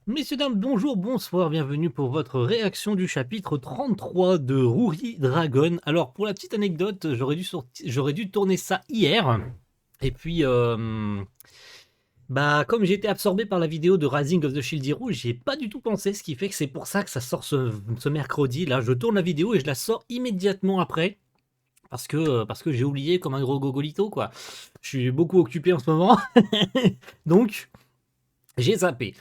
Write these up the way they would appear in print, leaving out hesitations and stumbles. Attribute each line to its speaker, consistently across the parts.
Speaker 1: Messieurs, dames, bonjour, bonsoir, bienvenue pour votre réaction du chapitre 33 de Ruri Dragon. Alors, pour la petite anecdote, j'aurais dû tourner ça hier. Et puis, comme j'ai été absorbé par la vidéo de Rising of the Shield Hero, j'y ai pas du tout pensé, ce qui fait que c'est pour ça que ça sort ce mercredi. Là, je tourne la vidéo et je la sors immédiatement après. Parce que j'ai oublié comme un gros gogolito, quoi. Je suis beaucoup occupé en ce moment. Donc, j'ai zappé.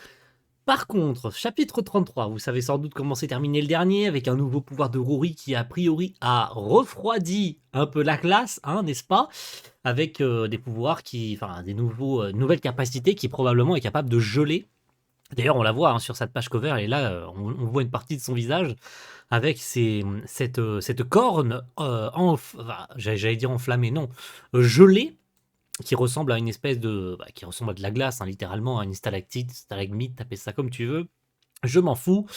Speaker 1: Par contre, chapitre 33, vous savez sans doute comment s'est terminé le dernier, avec un nouveau pouvoir de Rory qui a priori a refroidi un peu la classe, hein, n'est-ce pas? Avec des pouvoirs enfin nouvelles capacités qui probablement est capable de geler. D'ailleurs, on la voit, hein, sur cette page cover, et là, on voit une partie de son visage avec cette corne, j'allais dire enflammée, non, gelée, qui ressemble à une espèce qui ressemble à de la glace, hein, littéralement, à une stalactite, stalagmite, tapez ça comme tu veux. Je m'en fous.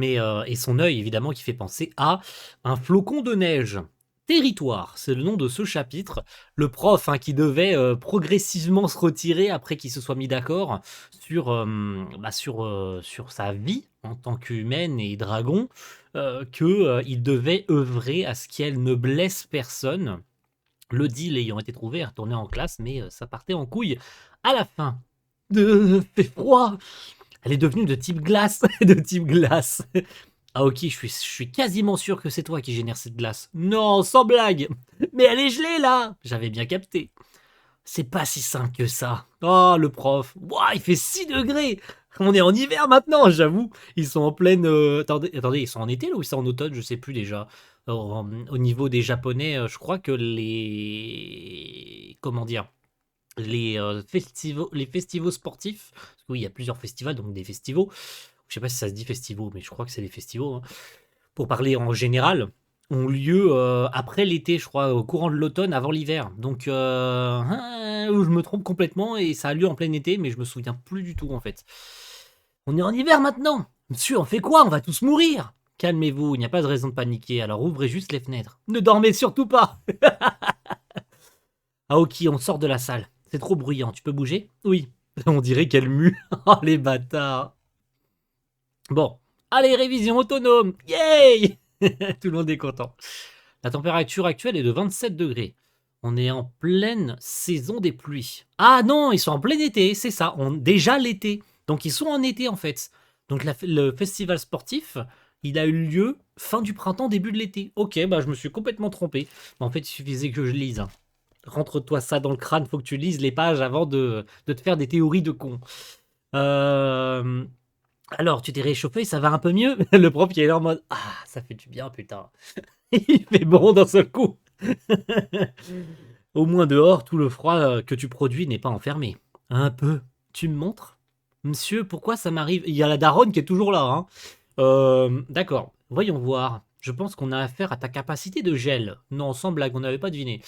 Speaker 1: Et son œil, évidemment, qui fait penser à un flocon de neige. Territoire, c'est le nom de ce chapitre. Le prof, hein, qui devait progressivement se retirer après qu'il se soit mis d'accord sur sa vie en tant qu'humaine et dragon, qu'il devait œuvrer à ce qu'elle ne blesse personne. Le deal ayant été trouvé, retourner en classe, mais ça partait en couille à la fin. Fait froid. Elle est devenue de type glace, de type glace. Ah ok, je suis quasiment sûr que c'est toi qui génère cette glace. Non, sans blague. Mais elle est gelée là. J'avais bien capté. C'est pas si simple que ça. Oh, le prof. Ouah, il fait 6 degrés. On est en hiver maintenant, j'avoue. Ils sont en pleine... attendez, ils sont en été là ou ils sont en automne? Je sais plus déjà. Au niveau des Japonais, je crois que les... Comment dire? Les festivals sportifs, parce que oui, il y a plusieurs festivals, donc des festivals. Je sais pas si ça se dit festivals, mais je crois que c'est des festivals, hein. Pour parler en général, ont lieu après l'été, je crois, au courant de l'automne, avant l'hiver. Donc, je me trompe complètement et ça a lieu en plein été, mais je me souviens plus du tout en fait. On est en hiver maintenant. Monsieur, on fait quoi? On va tous mourir. Calmez-vous, il n'y a pas de raison de paniquer, alors ouvrez juste les fenêtres. Ne dormez surtout pas. Aoki, on sort de la salle. C'est trop bruyant, tu peux bouger? Oui. On dirait qu'elle mue. Oh les bâtards. Bon. Allez, révision autonome. Yay. Tout le monde est content. La température actuelle est de 27 degrés. On est en pleine saison des pluies. Ah non, ils sont en plein été, c'est ça. Déjà l'été. Donc ils sont en été en fait. Donc le festival sportif, il a eu lieu fin du printemps, début de l'été. Ok, bah je me suis complètement trompé. Mais en fait, il suffisait que je lise, hein. Rentre-toi ça dans le crâne, faut que tu lises les pages avant de te faire des théories de con. Euh, alors, tu t'es réchauffé, ça va un peu mieux? Le prof qui est là en mode ah, ça fait du bien, putain. Il fait bon d'un seul coup. Au moins dehors, tout le froid que tu produis n'est pas enfermé. Un peu. Tu me montres? Monsieur, pourquoi ça m'arrive? Il y a la daronne qui est toujours là, hein. D'accord. Voyons voir. Je pense qu'on a affaire à ta capacité de gel. Non, sans blague, on n'avait pas deviné.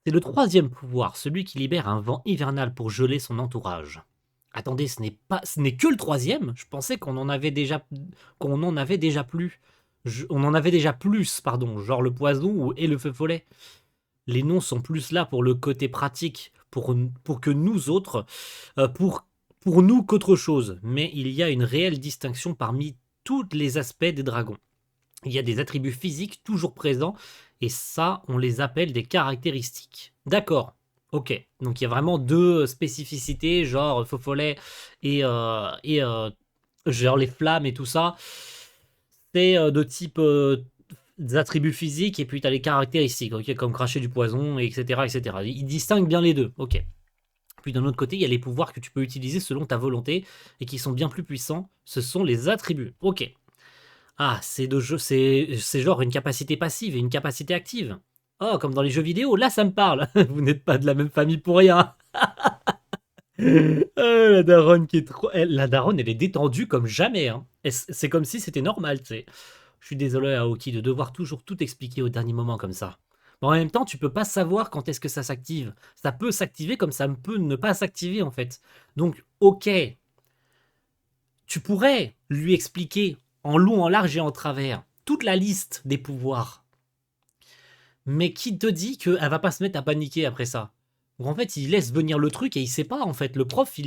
Speaker 1: C'est le troisième pouvoir, celui qui libère un vent hivernal pour geler son entourage. Attendez, ce n'est que le troisième. Je pensais qu'on en avait déjà plus. On en avait déjà plus, pardon, genre le poison et le feu follet. Les noms sont plus là pour le côté pratique, pour que nous autres, pour nous qu'autre chose. Mais il y a une réelle distinction parmi tous les aspects des dragons. Il y a des attributs physiques toujours présents, et ça, on les appelle des caractéristiques. D'accord, ok. Donc il y a vraiment deux spécificités, genre feu follet et genre les flammes et tout ça. C'est de type des attributs physiques, et puis tu as les caractéristiques, ok, comme cracher du poison, etc., etc. Ils distinguent bien les deux, ok. Puis d'un autre côté, il y a les pouvoirs que tu peux utiliser selon ta volonté et qui sont bien plus puissants. Ce sont les attributs, ok. Ah, c'est genre une capacité passive et une capacité active. Oh, comme dans les jeux vidéo, là ça me parle. Vous n'êtes pas de la même famille pour rien. La daronne qui est trop. La daronne, elle est détendue comme jamais, hein. C'est comme si c'était normal, tu sais. Je suis désolé, Aoki, de devoir toujours tout expliquer au dernier moment comme ça. Mais en même temps, tu peux pas savoir quand est-ce que ça s'active. Ça peut s'activer comme ça peut ne pas s'activer, en fait. Donc, ok, tu pourrais lui expliquer en long, en large et en travers toute la liste des pouvoirs. Mais qui te dit qu'elle va pas se mettre à paniquer après ça? Donc en fait, il laisse venir le truc et il sait pas, en fait. Le prof,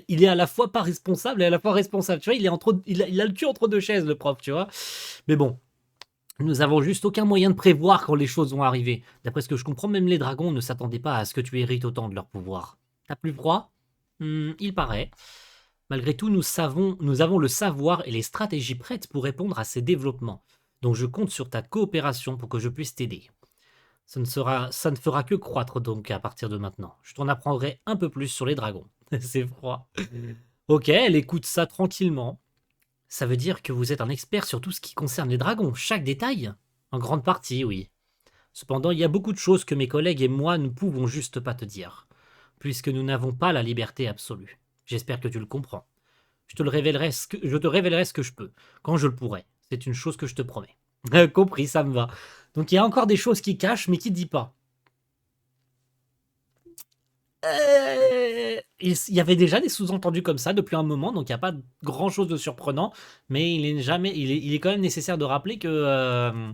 Speaker 1: il est à la fois pas responsable et à la fois responsable. Tu vois, il a le cul entre deux chaises, le prof, tu vois. Mais bon, nous avons juste aucun moyen de prévoir quand les choses vont arriver. D'après ce que je comprends, même les dragons ne s'attendaient pas à ce que tu hérites autant de leur pouvoir. T'as plus froid? Il paraît. Malgré tout, nous avons le savoir et les stratégies prêtes pour répondre à ces développements. Donc je compte sur ta coopération pour que je puisse t'aider. Ça ne fera que croître donc à partir de maintenant. Je t'en apprendrai un peu plus sur les dragons. C'est froid. Ok, elle écoute ça tranquillement. Ça veut dire que vous êtes un expert sur tout ce qui concerne les dragons, chaque détail? En grande partie, oui. Cependant, il y a beaucoup de choses que mes collègues et moi ne pouvons juste pas te dire, puisque nous n'avons pas la liberté absolue. J'espère que tu le comprends. Je te révélerai ce que je peux, quand je le pourrai. C'est une chose que je te promets. Compris, ça me va. Donc il y a encore des choses qui cachent, mais qui dit pas. Il y avait déjà des sous-entendus comme ça depuis un moment, donc il n'y a pas grand chose de surprenant, mais il est quand même nécessaire de rappeler que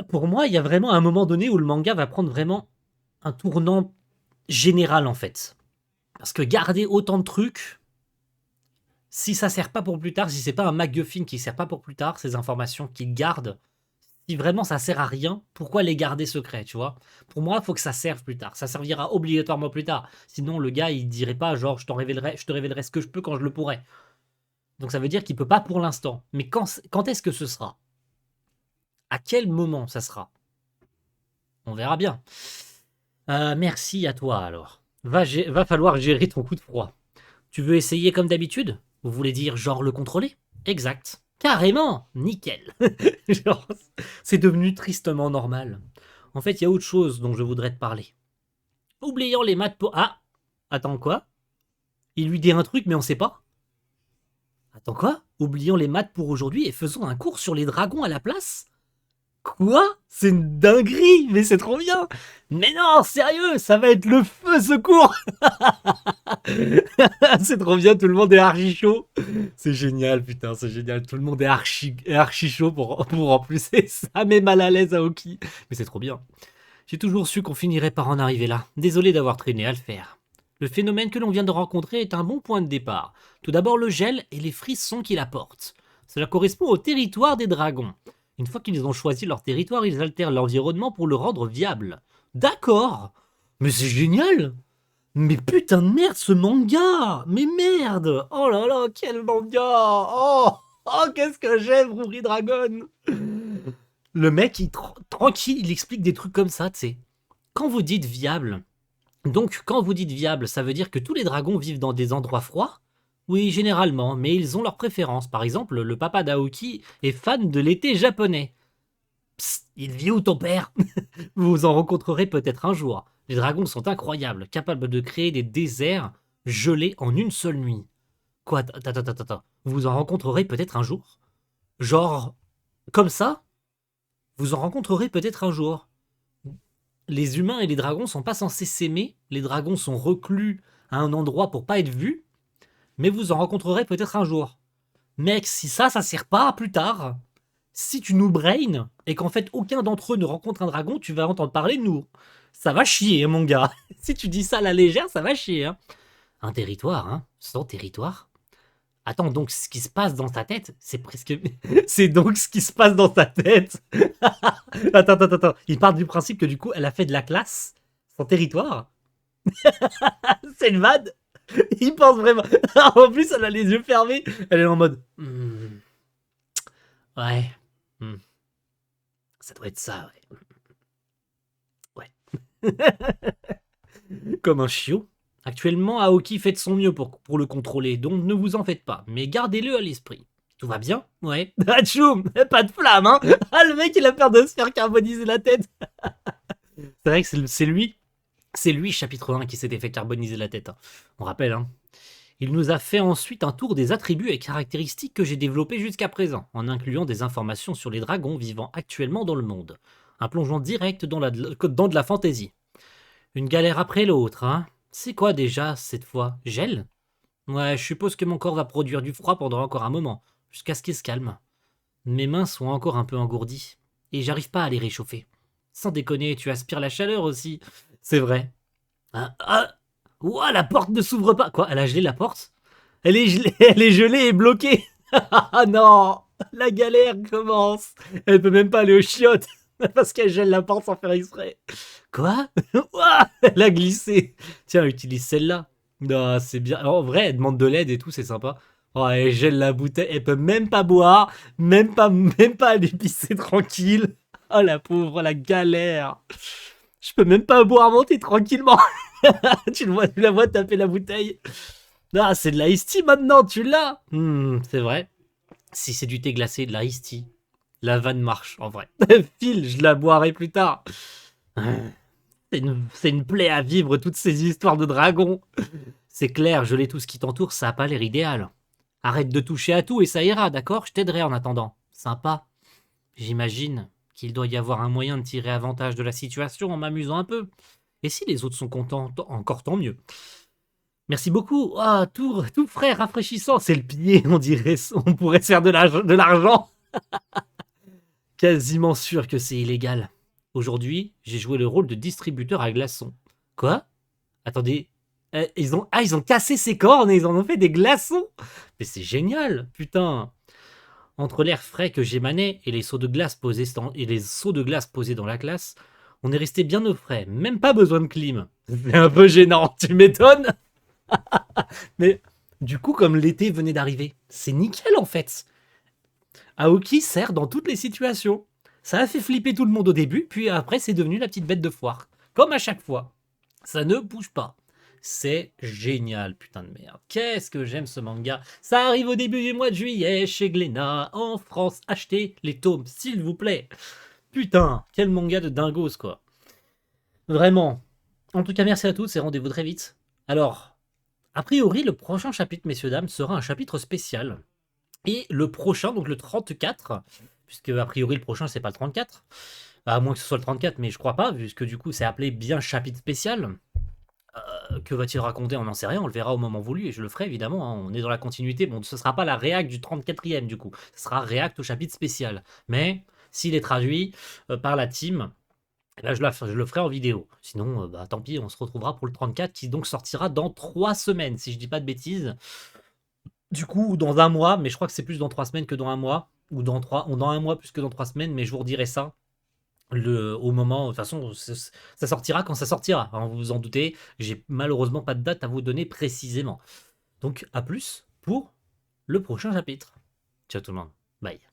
Speaker 1: pour moi, il y a vraiment un moment donné où le manga va prendre vraiment un tournant général en fait. Parce que garder autant de trucs, si ça sert pas pour plus tard, si c'est pas un MacGuffin qui sert pas pour plus tard, ces informations qu'il garde, si vraiment ça sert à rien, pourquoi les garder secrets, tu vois? Pour moi, il faut que ça serve plus tard. Ça servira obligatoirement plus tard. Sinon, le gars, il dirait pas genre je te révélerai ce que je peux quand je le pourrai. Donc ça veut dire qu'il peut pas pour l'instant. Mais quand est-ce que ce sera? À quel moment ça sera? On verra bien. Merci à toi alors. Va falloir gérer ton coup de froid. Tu veux essayer comme d'habitude? Vous voulez dire genre le contrôler? Exact. Carrément. Nickel. Genre, c'est devenu tristement normal. En fait, il y a autre chose dont je voudrais te parler. Oubliant les maths pour... Ah. Attends, quoi? Il lui dit un truc mais on sait pas? Attends, quoi? Oublions les maths pour aujourd'hui et faisons un cours sur les dragons à la place? Quoi? C'est une dinguerie, mais c'est trop bien! Mais non, sérieux, ça va être le feu ce cours! C'est trop bien, tout le monde est archi chaud. C'est génial, putain, c'est génial. Tout le monde est archi chaud pour en plus ça met mal à l'aise Aoki. Mais c'est trop bien. J'ai toujours su qu'on finirait par en arriver là. Désolé d'avoir traîné à le faire. Le phénomène que l'on vient de rencontrer est un bon point de départ. Tout d'abord le gel et les frissons qu'il apporte. Cela correspond au territoire des dragons. Une fois qu'ils ont choisi leur territoire, ils altèrent l'environnement pour le rendre viable. D'accord! Mais c'est génial! Mais putain de merde, ce manga! Mais merde! Oh là là, quel manga! Oh! Oh, qu'est-ce que j'aime, Ruri Dragon! Le mec, tranquille, il explique des trucs comme ça, tu sais. Quand vous dites viable, donc quand vous dites viable, ça veut dire que tous les dragons vivent dans des endroits froids? Oui, généralement, mais ils ont leurs préférences. Par exemple, le papa d'Aoki est fan de l'été japonais. Psst, il vit où ton père? Vous en rencontrerez peut-être un jour. Les dragons sont incroyables, capables de créer des déserts gelés en une seule nuit. Quoi? Attends. Vous en rencontrerez peut-être un jour? Genre, comme ça? Vous en rencontrerez peut-être un jour. Les humains et les dragons sont pas censés s'aimer, les dragons sont reclus à un endroit pour pas être vus, mais vous en rencontrerez peut-être un jour. Mec, si ça sert pas à plus tard, si tu nous brain et qu'en fait aucun d'entre eux ne rencontre un dragon, tu vas entendre parler de nous. Ça va chier, mon gars. Si tu dis ça à la légère, ça va chier. Hein. Un territoire, hein? Sans territoire? Attends, donc ce qui se passe dans ta tête, c'est presque... c'est donc ce qui se passe dans ta tête. Attends. Il part du principe que du coup, elle a fait de la classe sans territoire. C'est une vanne. Il pense vraiment... En plus, elle a les yeux fermés. Elle est en mode... Ouais. Ça doit être ça, ouais. Comme un chiot. Actuellement, Aoki fait de son mieux pour le contrôler, donc ne vous en faites pas, mais gardez-le à l'esprit. Tout va bien? Ouais. Atchoum! Pas de flamme, hein? Ah, le mec, il a peur de se faire carboniser la tête. C'est vrai que c'est lui, chapitre 1, qui s'était fait carboniser la tête. Hein. On rappelle, hein. Il nous a fait ensuite un tour des attributs et caractéristiques que j'ai développés jusqu'à présent, en incluant des informations sur les dragons vivant actuellement dans le monde. Un plongeon direct dans de la fantaisie. Une galère après l'autre, hein. C'est quoi déjà, cette fois? Gel? Ouais, je suppose que mon corps va produire du froid pendant encore un moment, jusqu'à ce qu'il se calme. Mes mains sont encore un peu engourdies, et j'arrive pas à les réchauffer. Sans déconner, tu aspires la chaleur aussi. C'est vrai. Ah, Ouah, la porte ne s'ouvre pas. Quoi, elle a gelé la porte? Elle est gelée, elle est gelée et bloquée. Ah non, la galère commence. Elle peut même pas aller aux chiottes parce qu'elle gèle la porte sans faire exprès. Quoi? Ouah, elle a glissé. Tiens, utilise celle-là. Non, c'est bien. En vrai, elle demande de l'aide et tout, c'est sympa. Oh, elle gèle la bouteille. Elle peut même pas boire, même pas aller pisser tranquille. Oh la pauvre, la galère. Je peux même pas boire mon thé tranquillement. Tu la vois taper la bouteille. Ah, c'est de la iced tea maintenant, tu l'as. C'est vrai. Si c'est du thé glacé, de la iced tea, la vanne marche, en vrai. File, je la boirai plus tard. C'est une plaie à vivre, toutes ces histoires de dragons. C'est clair, geler tout ce qui t'entoure, ça a pas l'air idéal. Arrête de toucher à tout et ça ira, d'accord? Je t'aiderai en attendant. Sympa. J'imagine qu'il doit y avoir un moyen de tirer avantage de la situation en m'amusant un peu. Et si les autres sont contents, encore tant mieux. Merci beaucoup. Ah, tout frais, rafraîchissant. C'est le pied, on dirait. On pourrait se faire de l'argent. Quasiment sûr que c'est illégal. Aujourd'hui, j'ai joué le rôle de distributeur à glaçons. Quoi? Attendez. Ils ont cassé ses cornes et ils en ont fait des glaçons. Mais c'est génial, putain. Entre l'air frais que j'émanais et les seaux de glace posés dans la classe, on est resté bien au frais. Même pas besoin de clim. C'est un peu gênant, tu m'étonnes? Mais du coup, comme l'été venait d'arriver, c'est nickel en fait. Aoki sert dans toutes les situations. Ça a fait flipper tout le monde au début, puis après c'est devenu la petite bête de foire. Comme à chaque fois. Ça ne bouge pas. C'est génial, putain de merde. Qu'est-ce que j'aime ce manga. Ça arrive au début du mois de juillet chez Glénat, en France. Achetez les tomes, s'il vous plaît. Putain, quel manga de dingos, quoi. Vraiment. En tout cas, merci à tous et rendez-vous très vite. Alors, a priori, le prochain chapitre, messieurs, dames, sera un chapitre spécial. Et le prochain, donc le 34, puisque a priori le prochain c'est pas le 34, à moins que ce soit le 34, mais je crois pas, puisque du coup c'est appelé bien chapitre spécial. Que va-t-il raconter? On n'en sait rien, on le verra au moment voulu, et je le ferai évidemment, hein, on est dans la continuité. Bon, ce sera pas la réact du 34e du coup, ce sera réact au chapitre spécial. Mais s'il est traduit par la team, eh ben, je le ferai en vidéo. Sinon, bah, tant pis, on se retrouvera pour le 34 qui donc sortira dans 3 semaines, si je dis pas de bêtises. Du coup, dans un mois, mais je crois que c'est plus dans 3 semaines que dans un mois, ou dans un mois plus que dans 3 semaines, mais je vous redirai ça au moment. De toute façon, ça sortira quand ça sortira, hein, vous vous en doutez. J'ai malheureusement pas de date à vous donner précisément. Donc, à plus pour le prochain chapitre. Ciao tout le monde. Bye.